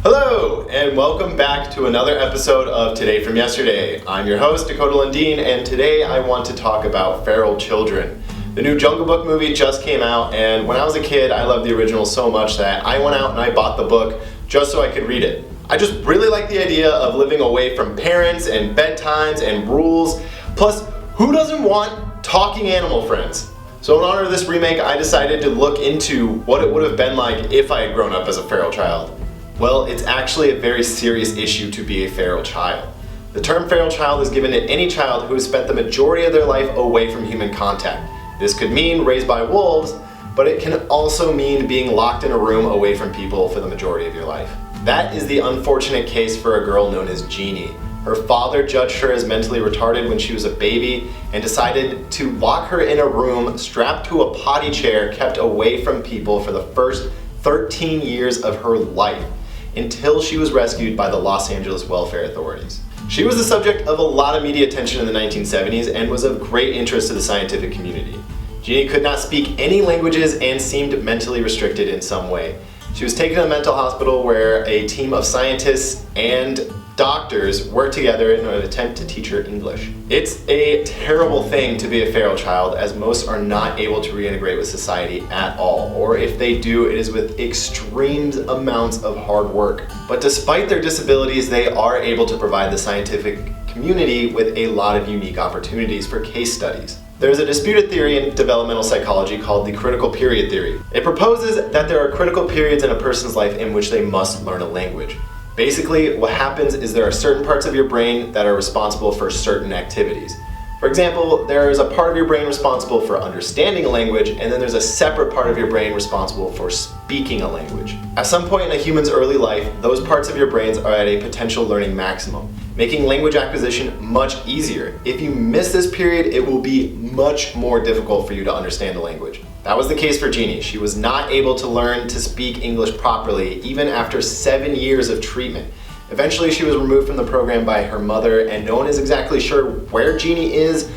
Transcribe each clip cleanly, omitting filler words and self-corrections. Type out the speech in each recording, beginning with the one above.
Hello, and welcome back to another episode of Today from Yesterday. I'm your host, Dakota Lundeen, and today I want to talk about feral children. The new Jungle Book movie just came out, and when I was a kid, I loved the original so much that I went out and I bought the book just so I could read it. I just really like the idea of living away from parents and bedtimes and rules. Plus, who doesn't want talking animal friends? So in honor of this remake, I decided to look into what it would have been like if I had grown up as a feral child. Well, it's actually a very serious issue to be a feral child. The term feral child is given to any child who has spent the majority of their life away from human contact. This could mean raised by wolves, but it can also mean being locked in a room away from people for the majority of your life. That is the unfortunate case for a girl known as Jeanne. Her father judged her as mentally retarded when she was a baby and decided to lock her in a room strapped to a potty chair kept away from people for the first 13 years of her life, until she was rescued by the Los Angeles welfare authorities. She was the subject of a lot of media attention in the 1970s and was of great interest to the scientific community. Jeanne could not speak any languages and seemed mentally restricted in some way. She was taken to a mental hospital where a team of scientists and doctors worked together in an attempt to teach her English. It's a terrible thing to be a feral child, as most are not able to reintegrate with society at all, or if they do, it is with extreme amounts of hard work. But despite their disabilities, they are able to provide the scientific community with a lot of unique opportunities for case studies. There's a disputed theory in developmental psychology called the critical period theory. It proposes that there are critical periods in a person's life in which they must learn a language. Basically, what happens is there are certain parts of your brain that are responsible for certain activities. For example, there is a part of your brain responsible for understanding a language, and then there's a separate part of your brain responsible for speaking a language. At some point in a human's early life, those parts of your brains are at a potential learning maximum, making language acquisition much easier. If you miss this period, it will be much more difficult for you to understand a language. That was the case for Jeanne. She was not able to learn to speak English properly, even after 7 years of treatment. Eventually, she was removed from the program by her mother, and no one is exactly sure where Jeanne is,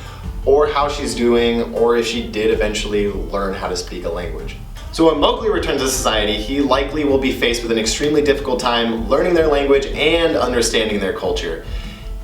or how she's doing, or if she did eventually learn how to speak a language. So when Mowgli returns to society, he likely will be faced with an extremely difficult time learning their language and understanding their culture.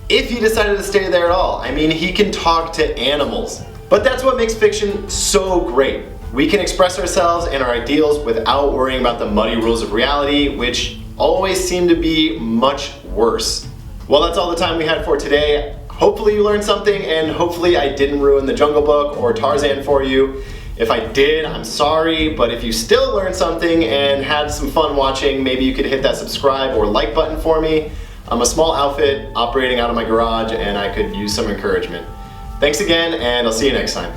If he decided to stay there at all. I mean, he can talk to animals. But that's what makes fiction so great. We can express ourselves and our ideals without worrying about the muddy rules of reality, which always seem to be much worse. Well, that's all the time we had for today. Hopefully you learned something, and hopefully I didn't ruin the Jungle Book or Tarzan for you. If I did, I'm sorry, but if you still learned something and had some fun watching, maybe you could hit that subscribe or like button for me. I'm a small outfit operating out of my garage, and I could use some encouragement. Thanks again, and I'll see you next time.